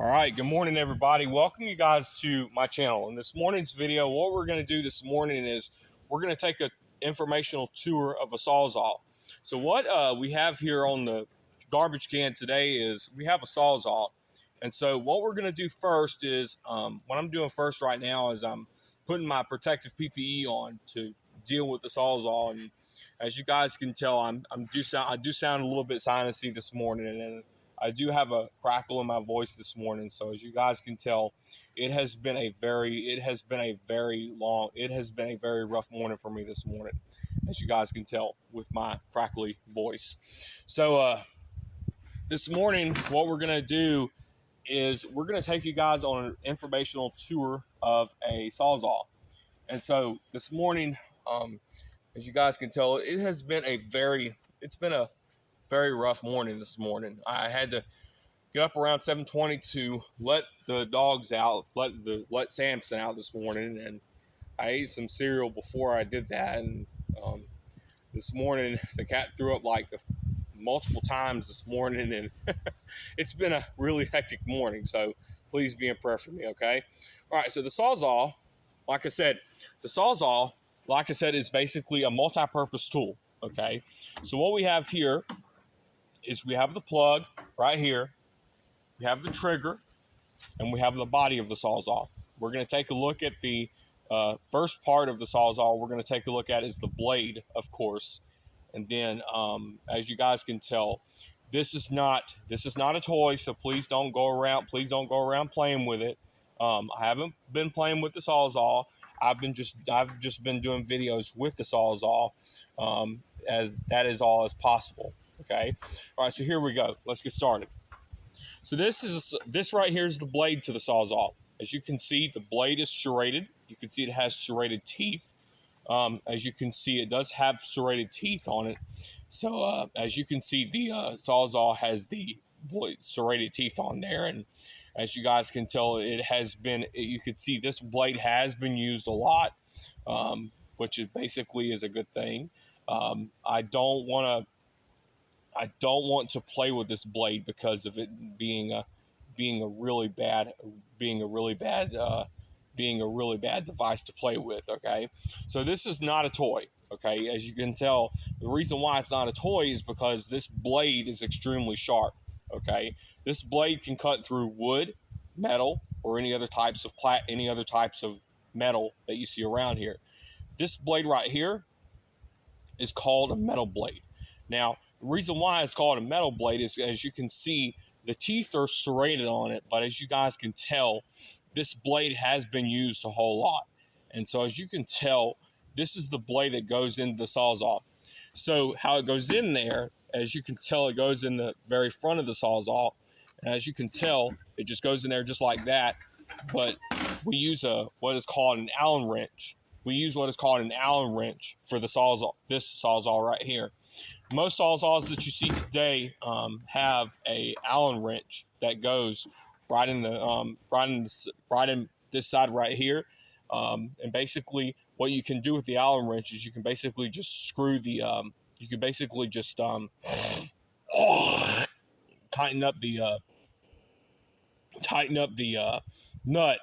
All right, good morning, everybody. Welcome you guys to my channel. In this morning's video, what we're going to do this morning is we're going to take an informational tour of a sawzall. So what we have here on the garbage can today is we have a sawzall. And so what we're going to do first is, what I'm doing first right now is I'm putting my protective PPE on to deal with the sawzall. And as you guys can tell, I do sound a little bit sinusy this morning, and I do have a crackle in my voice this morning. So as you guys can tell, it has been a very rough morning for me this morning, as you guys can tell with my crackly voice. So this morning, what we're going to do is we're going to take you guys on an informational tour of a sawzall. And so this morning, as you guys can tell, it's been a very rough morning this morning. I had to get up around 7:20 to let the dogs out, let Samson out this morning, and I ate some cereal before I did that. And this morning, the cat threw up like multiple times this morning, and it's been a really hectic morning. So please be in prayer for me, okay? All right. So the sawzall, like I said, is basically a multi-purpose tool. Okay. So what we have here is we have the plug right here, we have the trigger, and we have the body of the sawzall. We're going to take a look at the first part of the sawzall. We're going to take a look at is the blade, of course, and then as you guys can tell, this is not a toy. So please don't go around playing with it. I haven't been playing with the sawzall. I've just been doing videos with the sawzall, as that is all as possible. Okay. All right. So here we go. Let's get started. So this right here is the blade to the sawzall. As you can see, the blade is serrated. You can see it has serrated teeth. As you can see, it does have serrated teeth on it. So as you can see, the sawzall has the serrated teeth on there, and as you guys can tell, you can see this blade has been used a lot, which basically is a good thing. I don't want to play with this blade because of it being a really bad device to play with. Okay, so this is not a toy. Okay, as you can tell, the reason why it's not a toy is because this blade is extremely sharp. Okay, this blade can cut through wood, metal, or any other types of metal that you see around here. This blade right here is called a metal blade. Now, the reason why it's called a metal blade is, as you can see, the teeth are serrated on it, but as you guys can tell, this blade has been used a whole lot. And so as you can tell, this is the blade that goes into the sawzall. So how it goes in there, as you can tell, it goes in the very front of the sawzall. And as you can tell, it just goes in there just like that. But we use what is called an Allen wrench. We use what is called an Allen wrench for the sawzall, this sawzall right here. Most sawzalls that you see today have a Allen wrench that goes right in this side right here. And basically, what you can do with the Allen wrench is you can basically just screw the tighten up the nut,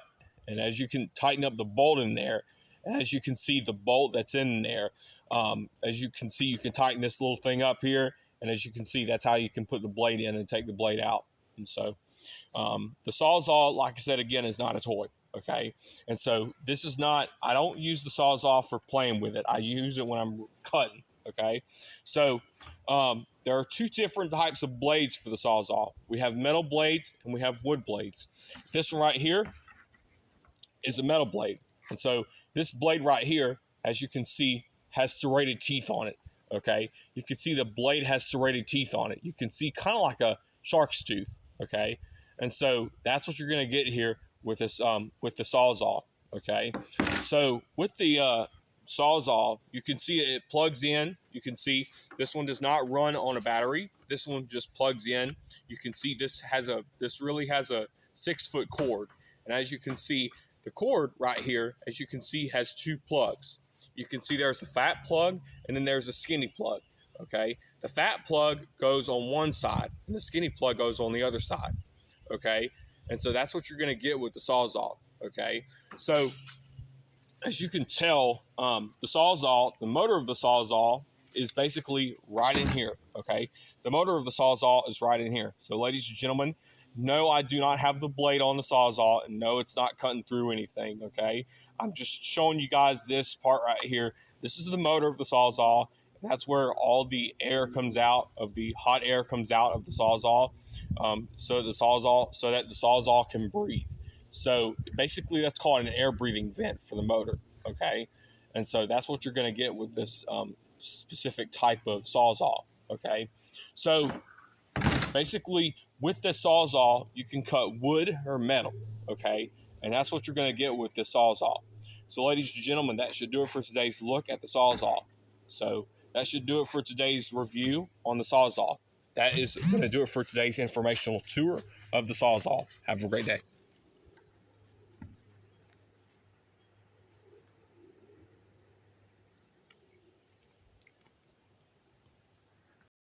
and as you can tighten up the bolt in there. And as you can see, the bolt that's in there, as you can see, you can tighten this little thing up here. And as you can see, that's how you can put the blade in and take the blade out. And so the sawzall, like I said, again, is not a toy. Okay. And so I don't use the sawzall for playing with it. I use it when I'm cutting. Okay. So there are two different types of blades for the sawzall. We have metal blades and we have wood blades. This one right here is a metal blade. And so this blade right here, as you can see, has serrated teeth on it. Okay, you can see the blade has serrated teeth on it. You can see kind of like a shark's tooth. Okay, and so that's what you're going to get here with this with the sawzall. Okay, so with the sawzall, you can see it plugs in. You can see this one does not run on a battery. This one just plugs in. You can see this really has a 6-foot cord, and as you can see, the cord right here, as you can see, has two plugs. You can see there's a fat plug and then there's a skinny plug. Okay, the fat plug goes on one side and the skinny plug goes on the other side. Okay, And so that's what you're going to get with the sawzall. Okay, so as you can tell, the sawzall, the motor of the sawzall is basically right in here. Okay, the motor of the sawzall is right in here. So, ladies and gentlemen, no, I do not have the blade on the sawzall, and no, it's not cutting through anything. Okay, I'm just showing you guys this part right here. This is the motor of the sawzall. That's where all the air comes out of the hot air comes out of the sawzall, so that the sawzall can breathe. So basically, that's called an air breathing vent for the motor. Okay, and so that's what you're going to get with this specific type of sawzall. Okay, so basically, with this sawzall, you can cut wood or metal. Okay, and that's what you're going to get with this sawzall. So, ladies and gentlemen, that should do it for today's look at the sawzall. So that should do it for today's review on the sawzall. That is going to do it for today's informational tour of the sawzall. Have a great day.